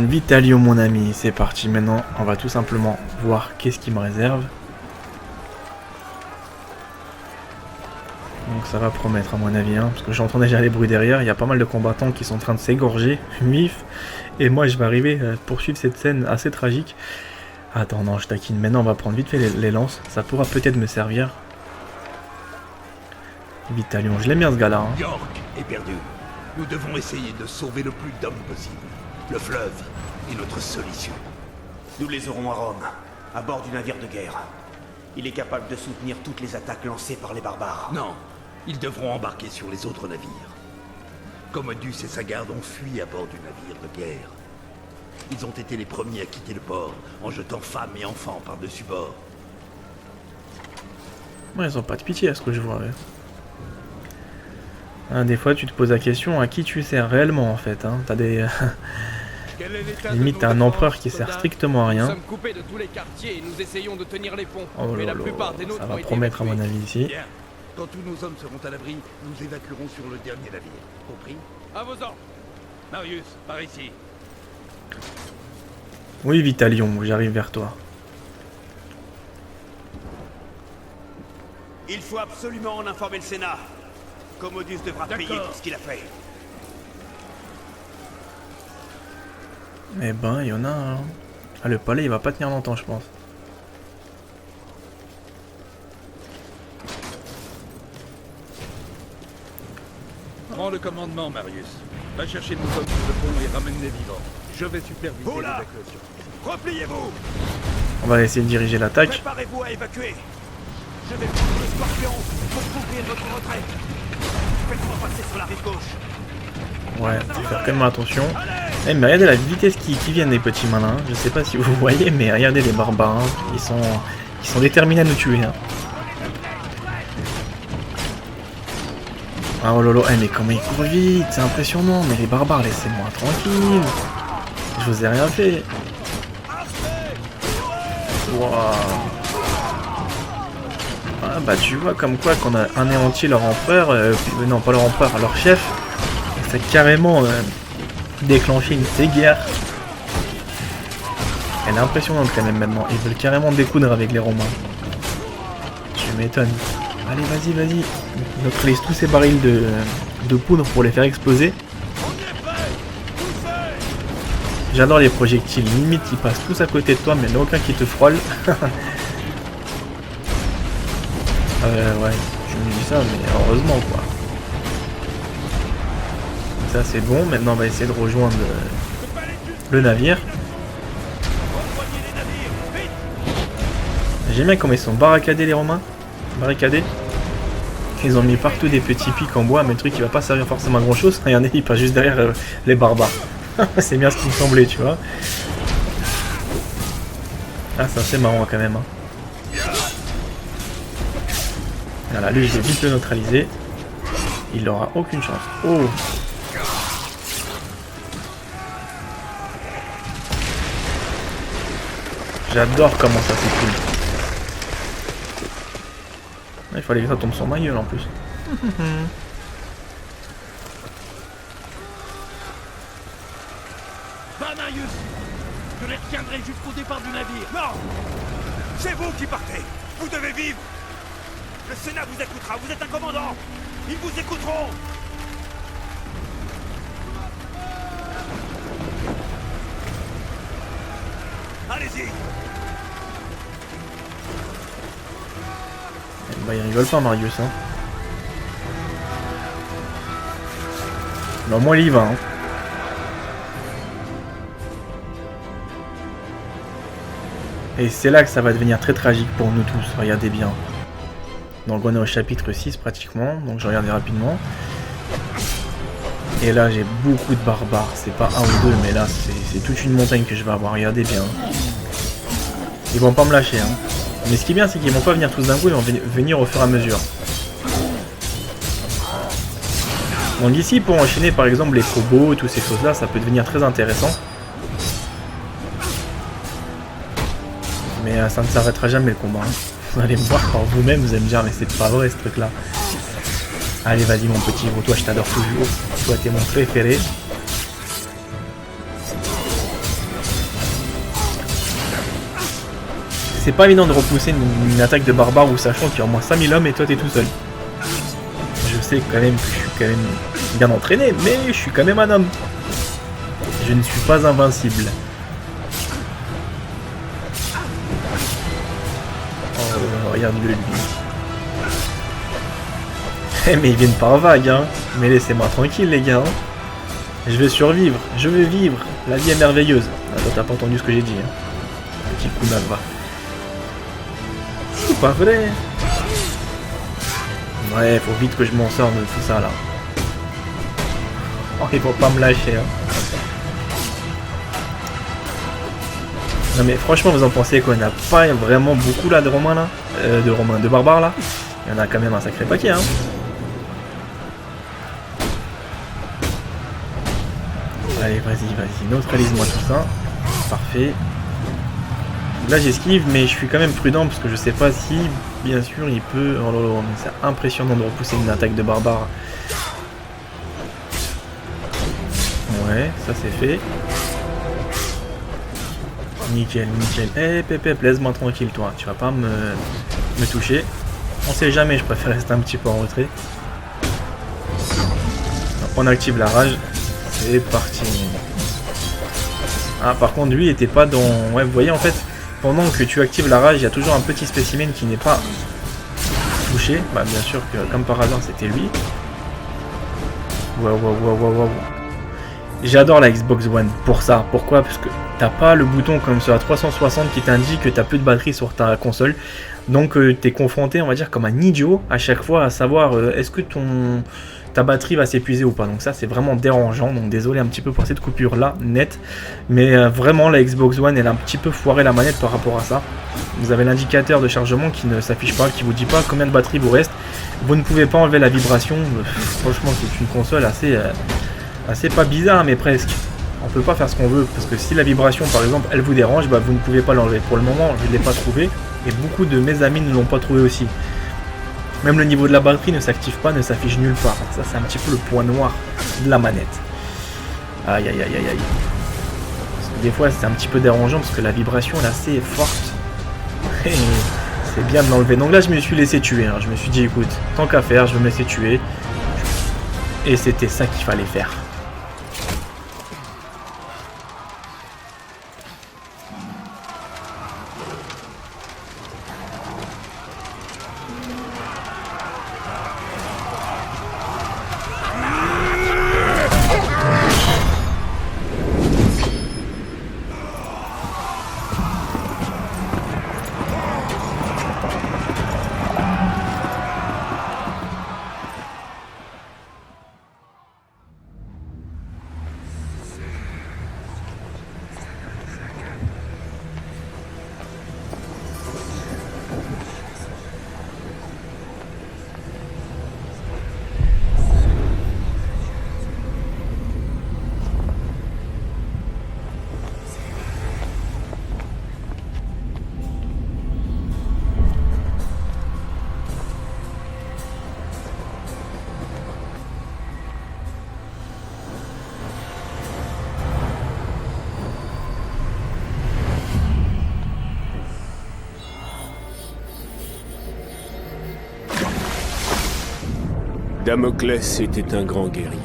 Donc Vitalio mon ami, c'est parti. Maintenant, on va tout simplement voir qu'est-ce qu'il me réserve. Donc ça va promettre à mon avis, hein, parce que j'entends déjà les bruits derrière. Il y a pas mal de combattants qui sont en train de s'égorger, vif. Et moi je vais arriver à poursuivre cette scène assez tragique. Attends, non, je taquine. Maintenant on va prendre vite fait les lances. Ça pourra peut-être me servir. Vitalion, je l'aime bien ce gars-là. Hein. York est perdu. Nous devons essayer de sauver le plus d'hommes possible. Le fleuve est notre solution. Nous les aurons à Rome, à bord du navire de guerre. Il est capable de soutenir toutes les attaques lancées par les barbares. Non, ils devront embarquer sur les autres navires. Commodus et sa garde ont fui à bord du navire de guerre. Ils ont été les premiers à quitter le port, en jetant femmes et enfants par-dessus bord. Ouais, ils ont pas de pitié à ce que je vois. Ouais. Hein, des fois, tu te poses la question à qui tu sers réellement en fait. Hein. T'as des. Limite, t'as un empereur qui sert strictement à rien. Nous sommes coupés de tous les quartiers et nous essayons de tenir les ponts. Oh mais là la plupart des là, nôtres ça va ont été promettre à évacués. mon avis ici. Bien. Quand tous nos hommes seront à l'abri, nous évacuerons sur le dernier navire. Compris? À vos ordres. Marius, par ici. Oui, Vitalion, j'arrive vers toi. Il faut absolument en informer le Sénat. Commodus devra payer pour ce qu'il a fait. Eh ben, il y en a un. Ah, le palais, il va pas tenir longtemps, je pense. Prends le commandement, Marius. Va chercher nos hommes sur le pont et ramène-les vivants. Je vais superviser l'évacuation. Repliez-vous. On va essayer de diriger l'attaque. Préparez-vous à évacuer. Je vais prendre le Scorpion pour couvrir votre retraite. Faites-moi passer sur la rive gauche. Ouais, faut faire quand même attention. Eh, mais regardez la vitesse qui viennent les petits malins. Je sais pas si vous voyez, mais regardez les barbares. Hein. Ils sont déterminés à nous tuer. Hein. Ah oh lolo, eh, mais comment ils courent vite, c'est impressionnant. Mais les barbares, laissez-moi tranquille. Je vous ai rien fait. Waouh. Ah bah tu vois comme quoi qu'on a anéanti leur empereur, non pas leur empereur, leur chef. Ça a carrément déclenché une vraie guerre. Elle est impressionnante quand même maintenant. Ils veulent carrément découdre avec les Romains. Tu m'étonnes. Allez, vas-y, vas-y. Neutralise tous ces barils de poudre pour les faire exploser. J'adore les projectiles. Limite, ils passent tous à côté de toi, mais il n'y en a aucun qui te frôle. Ouais, je me dis ça, mais heureusement, quoi. Ça, c'est bon. Maintenant, on va essayer de rejoindre le navire. J'aime bien comment ils sont barricadés, les Romains. Barricadés. Ils ont mis partout des petits pics en bois, mais le truc il va pas servir forcément à grand chose. Regardez, il passe juste derrière les barbares. C'est bien ce qui me semblait, tu vois. Ah, c'est assez marrant quand même. Hein. Voilà, lui je vais vite le neutraliser. Il aura aucune chance. Oh! J'adore comment ça s'écoule. Il fallait que ça tombe sur ma gueule en plus. Va, Marius. Je les retiendrai jusqu'au départ du navire. Non. C'est vous qui partez. Vous devez vivre. Le Sénat vous écoutera. Vous êtes un commandant. Ils vous écouteront. Allez-y. Bah il rigole pas Marius hein. Mais au moins il y va hein. Et c'est là que ça va devenir très tragique pour nous tous, regardez bien. Donc on est au chapitre 6 pratiquement, donc je regardais rapidement. Et là j'ai beaucoup de barbares, c'est pas un ou deux, mais là c'est toute une montagne que je vais avoir, regardez bien. Ils vont pas me lâcher hein. Mais ce qui est bien, c'est qu'ils vont pas venir tous d'un coup, ils vont venir au fur et à mesure. Donc ici, pour enchaîner par exemple les combos, toutes ces choses-là, ça peut devenir très intéressant. Mais ça ne s'arrêtera jamais le combat. Hein. Vous allez me voir par vous-même, vous allez me dire, mais c'est pas vrai ce truc-là. Allez, vas-y mon petit gros, toi je t'adore toujours. Toi t'es mon préféré. c'est pas évident de repousser une attaque de barbare où sachant qu'il y a au moins 5000 hommes et toi t'es tout seul. Je sais quand même que je suis quand même bien entraîné, mais je suis quand même un homme. Je ne suis pas invincible. Oh, regarde-le lui. Eh mais ils viennent par vagues, hein. Mais laissez-moi tranquille les gars. Hein. Je vais survivre, je vais vivre. La vie est merveilleuse. Ah, toi t'as pas entendu ce que j'ai dit. Hein. Un petit coup d'alva. C'est pas vrai. Ouais, faut vite que je m'en sorte de tout ça là. Oh, ils vont pas me lâcher. Hein. Non mais franchement, vous en pensez qu'on n'a pas vraiment beaucoup là de Romains là, de barbares là. Il y en a quand même un sacré paquet. Hein. Allez, vas-y, neutralise-moi tout ça. Parfait. Là j'esquive, mais je suis quand même prudent parce que je sais pas si, bien sûr, il peut... Oh là là, mais c'est impressionnant de repousser une attaque de barbare. Ouais, ça c'est fait. Nickel. Eh, Pépé, laisse-moi tranquille, toi. Tu vas pas me toucher. On sait jamais, je préfère rester un petit peu en retrait. On active la rage. C'est parti. Ah, par contre, lui, il était pas dans... Ouais, vous voyez, en fait, pendant que tu actives la rage, il y a toujours un petit spécimen qui n'est pas touché. Bah, bien sûr que, comme par hasard, c'était lui. Waouh. J'adore la Xbox One pour ça. Pourquoi? Parce que t'as pas le bouton comme sur la 360 qui t'indique que t'as plus de batterie sur ta console. Donc t'es confronté, on va dire, comme un idiot à chaque fois à savoir est-ce que ta batterie va s'épuiser ou pas. Donc ça c'est vraiment dérangeant. Donc désolé un petit peu pour cette coupure là, nette. Mais vraiment la Xbox One elle a un petit peu foiré la manette par rapport à ça. Vous avez l'indicateur de chargement qui ne s'affiche pas, qui vous dit pas combien de batterie vous reste. Vous ne pouvez pas enlever la vibration. Franchement c'est une console assez pas bizarre mais presque. On peut pas faire ce qu'on veut parce que si la vibration par exemple elle vous dérange, bah, vous ne pouvez pas l'enlever. Pour le moment je ne l'ai pas trouvé et beaucoup de mes amis ne l'ont pas trouvé aussi. Même le niveau de la batterie ne s'active pas, ne s'affiche nulle part. Ça c'est un petit peu le point noir de la manette. Aïe. Parce que des fois c'est un petit peu dérangeant parce que la vibration est assez forte. Et c'est bien de l'enlever. Donc là je me suis laissé tuer. Hein. Je me suis dit écoute, tant qu'à faire, je vais me laisser tuer. Et c'était ça qu'il fallait faire. Damoclès était un grand guerrier.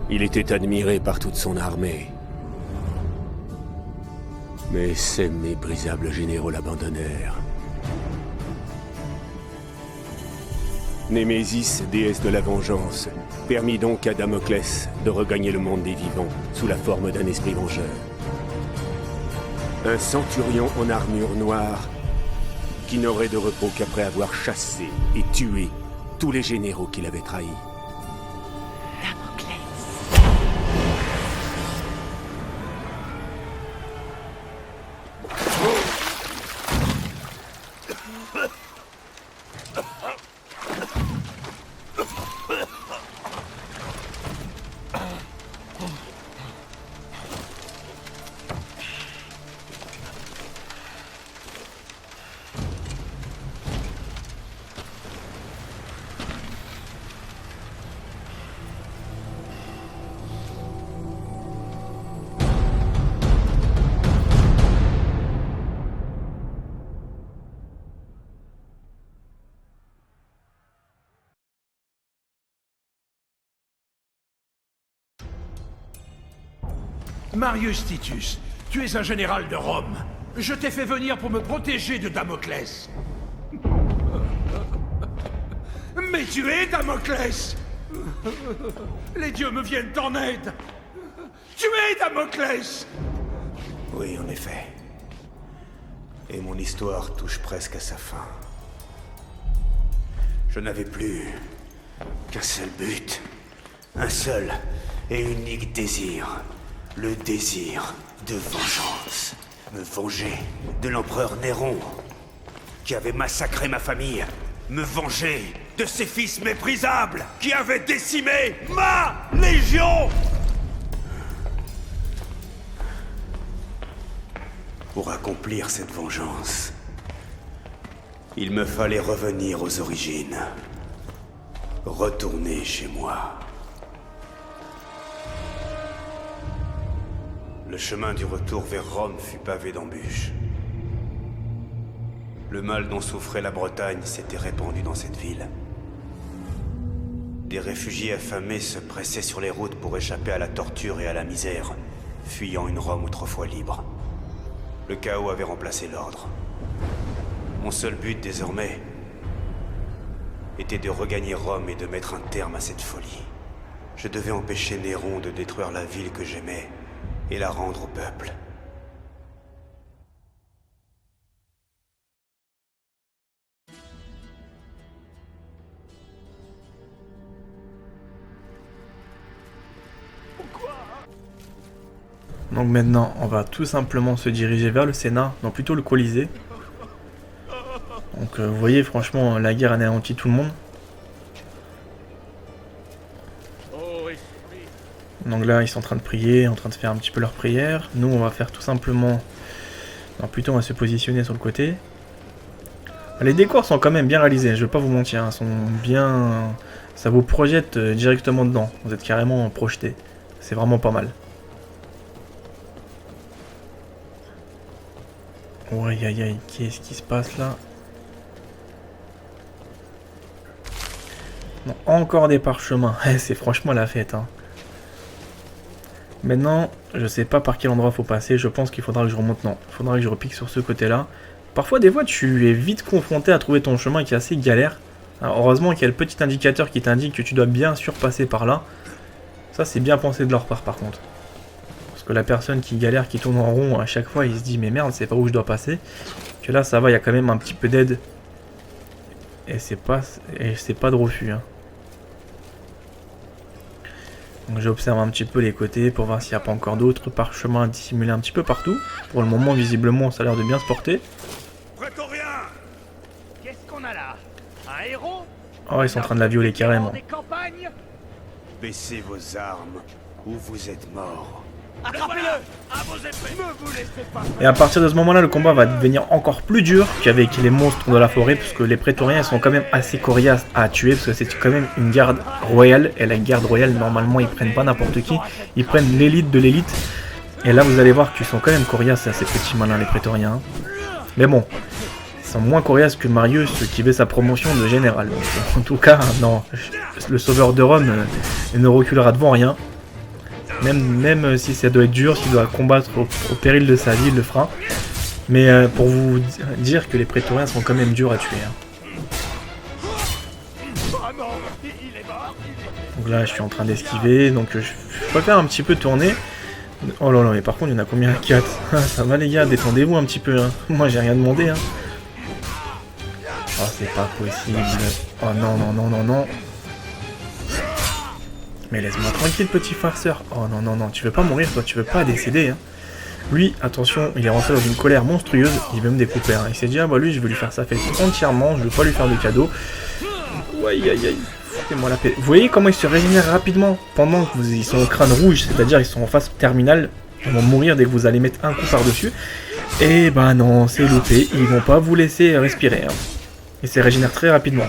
Il était admiré par toute son armée. Mais ses méprisables généraux l'abandonnèrent. Némésis, déesse de la vengeance, permit donc à Damoclès de regagner le monde des vivants sous la forme d'un esprit vengeur. Un centurion en armure noire qui n'aurait de repos qu'après avoir chassé et tué tous les généraux qu'il avait trahis. Marius Titus, tu es un général de Rome. Je t'ai fait venir pour me protéger de Damoclès. Mais tu es Damoclès! Les dieux me viennent en aide! Tu es Damoclès! Oui, en effet. Et mon histoire touche presque à sa fin. Je n'avais plus qu'un seul but. Un seul et unique désir. Le désir de vengeance. Me venger de l'empereur Néron, qui avait massacré ma famille. Me venger de ses fils méprisables, qui avaient décimé ma légion. Pour accomplir cette vengeance, il me fallait revenir aux origines. Retourner chez moi. Le chemin du retour vers Rome fut pavé d'embûches. Le mal dont souffrait la Bretagne s'était répandu dans cette ville. Des réfugiés affamés se pressaient sur les routes pour échapper à la torture et à la misère, fuyant une Rome autrefois libre. Le chaos avait remplacé l'ordre. Mon seul but désormais était de regagner Rome et de mettre un terme à cette folie. Je devais empêcher Néron de détruire la ville que j'aimais et la rendre au peuple. Donc maintenant, on va tout simplement se diriger vers le Sénat, non plutôt le Colisée. Donc vous voyez, franchement, la guerre anéantit tout le monde. Donc là, ils sont en train de prier, en train de faire un petit peu leur prière. Nous, on va faire tout simplement... Non, plutôt, on va se positionner sur le côté. Les décors sont quand même bien réalisés, je vais pas vous mentir. Ils sont bien... Ça vous projette directement dedans. Vous êtes carrément projeté. C'est vraiment pas mal. Oh, aïe aïe aïe, qu'est-ce qui se passe là? Non, encore des parchemins. C'est franchement la fête, hein. Maintenant, je sais pas par quel endroit faut passer, je pense qu'il faudra que je remonte. Non, il faudra que je repique sur ce côté-là. Parfois, des fois, tu es vite confronté à trouver ton chemin qui est assez galère. Alors, heureusement qu'il y a le petit indicateur qui t'indique que tu dois bien surpasser par là. Ça, c'est bien pensé de leur part, par contre. Parce que la personne qui galère, qui tourne en rond à chaque fois, il se dit, mais merde, c'est pas où je dois passer. Que là, ça va, il y a quand même un petit peu d'aide. Et c'est pas de refus, hein. Donc j'observe un petit peu les côtés pour voir s'il n'y a pas encore d'autres parchemins dissimulés un petit peu partout. Pour le moment, visiblement, ça a l'air de bien se porter. Prétorien! Qu'est-ce qu'on a là? Un héros? Oh, ils sont en train de la violer carrément. Baissez vos armes ou vous êtes morts. Attrapez-le! À vos épées! Ne vous laissez pas! Et à partir de ce moment-là, le combat va devenir encore plus dur qu'avec les monstres de la forêt, parce que les prétoriens sont quand même assez coriaces à tuer, parce que c'est quand même une garde royale, et la garde royale, normalement, ils prennent pas n'importe qui, ils prennent l'élite de l'élite. Et là, vous allez voir qu'ils sont quand même coriaces, ces petits malins, les prétoriens. Mais bon, ils sont moins coriaces que Marius, qui veut sa promotion de général. Donc, en tout cas, non, le sauveur de Rome ne reculera devant rien. Même si ça doit être dur, s'il doit combattre au péril de sa vie, il le fera. Mais pour vous dire que les prétoriens sont quand même durs à tuer. Hein. Donc là, je suis en train d'esquiver, donc je préfère un petit peu tourner. Oh là là, mais par contre, il y en a combien? 4. Ça va les gars, détendez-vous un petit peu. Hein. Moi, j'ai rien demandé. Hein. Oh, c'est pas possible. Oh non, non, non, non, non. Mais laisse-moi tranquille, petit farceur. Oh non, non, non, tu veux pas mourir, toi, tu veux pas décéder. Hein. Lui, attention, il est rentré dans une colère monstrueuse, il veut me découper. Hein. Il s'est dit, ah bah lui, je veux lui faire sa fête entièrement, je veux pas lui faire de cadeau. Aïe, aïe, aïe, foutez-moi la paix. Vous voyez comment ils se régénèrent rapidement pendant qu'ils sont au crâne rouge, c'est-à-dire ils sont en phase terminale. Ils vont mourir dès que vous allez mettre un coup par-dessus. Et bah non, c'est loupé, ils vont pas vous laisser respirer. Hein. Ils se régénèrent très rapidement.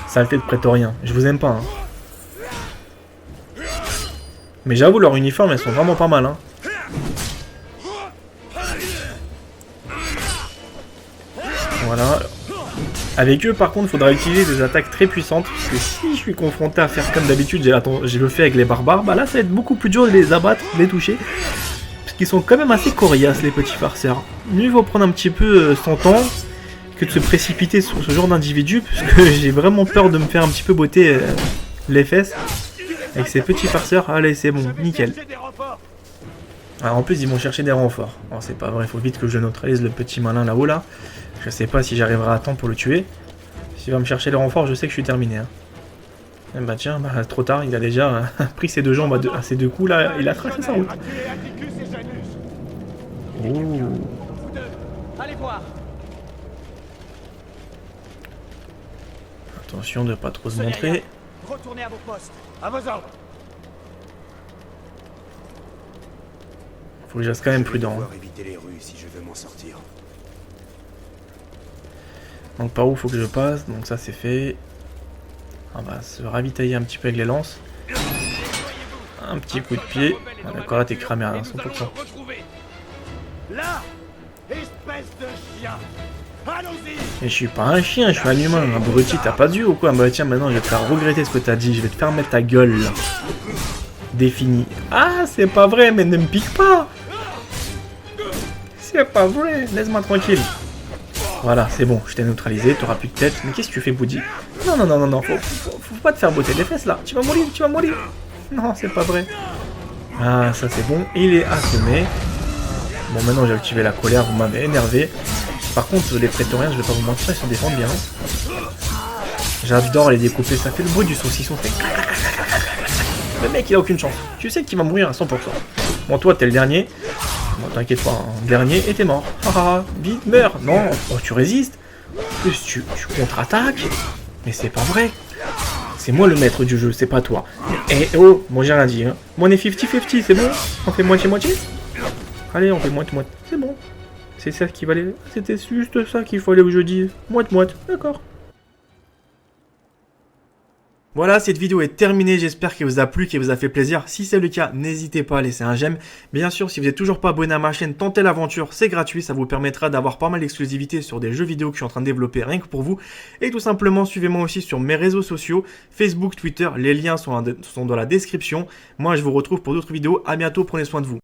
Saleté de prétorien, je vous aime pas. Hein. Mais j'avoue, leurs uniformes, elles sont vraiment pas mal. Hein. Voilà. Avec eux, par contre, il faudra utiliser des attaques très puissantes. Parce que si je suis confronté à faire comme d'habitude, j'ai le fait avec les barbares, bah là, ça va être beaucoup plus dur de les abattre, de les toucher. qu'ils sont quand même assez coriaces, les petits farceurs. Mieux vaut prendre un petit peu son temps que de se précipiter sur ce genre d'individu, parce que j'ai vraiment peur de me faire un petit peu botter les fesses avec ces petits farceurs. Allez, c'est bon, nickel. Alors en plus, ils vont chercher des renforts. Oh, c'est pas vrai, il faut vite que je neutralise le petit malin là-haut là. Je sais pas si j'arriverai à temps pour le tuer. S'il va me chercher les renforts, je sais que je suis terminé. Hein. Et bah tiens, bah, trop tard, il a déjà pris ses deux jambes à ses deux coups là, il a tracé sa route. Oh. Allez voir. Attention de pas trop se montrer. Retournez à vos postes. À vos ordres. Faut que je reste quand même prudent. Je vais devoir éviter les rues si je veux m'en sortir. Donc par où faut que je passe? Donc ça c'est fait. On va se ravitailler un petit peu avec les lances. Un petit coup de pied. Ah, d'accord, là t'es cramé à 100%. Là, espèce de chien. Allons-y. Et je suis pas un chien, je suis un humain. Abruti, t'as pas dû ou quoi? Bah tiens, maintenant je vais te faire regretter ce que t'as dit. Je vais te faire mettre ta gueule là. Défini. Ah, c'est pas vrai, mais ne me pique pas. C'est pas vrai, laisse-moi tranquille. Voilà, c'est bon, je t'ai neutralisé, t'auras plus de tête. Mais qu'est-ce que tu fais, Woody? Non, faut pas te faire botter les fesses là. Tu vas mourir. Non, c'est pas vrai. Ah, ça c'est bon, il est assommé. Bon, maintenant j'ai activé la colère, vous m'avez énervé. Par contre, les prétoriens, je vais pas vous mentir, ils s'en défendent bien. J'adore les découper, ça fait le bruit du saucisson. Le mec, il a aucune chance. Tu sais qu'il va mourir à 100%. Bon, toi, t'es le dernier. Bon, t'inquiète pas, hein. Dernier et t'es mort. Ah, vite, meurs. Non, oh, tu résistes. En plus, tu contre-attaques. Mais c'est pas vrai. C'est moi le maître du jeu, c'est pas toi. Et oh, moi j'ai rien dit. Hein. Moi on est 50-50, c'est bon? On fait moitié-moitié? Allez, on fait moitié-moitié. C'est bon. C'est ça qu'il fallait. C'était juste ça qu'il fallait que je dise. Moite-moite. D'accord. Voilà, cette vidéo est terminée, j'espère qu'elle vous a plu, qu'elle vous a fait plaisir. Si c'est le cas, n'hésitez pas à laisser un j'aime. Bien sûr, si vous n'êtes toujours pas abonné à ma chaîne, tentez l'aventure, c'est gratuit, ça vous permettra d'avoir pas mal d'exclusivités sur des jeux vidéo que je suis en train de développer rien que pour vous. Et tout simplement, suivez-moi aussi sur mes réseaux sociaux, Facebook, Twitter, les liens sont dans la description. Moi, je vous retrouve pour d'autres vidéos, à bientôt, prenez soin de vous.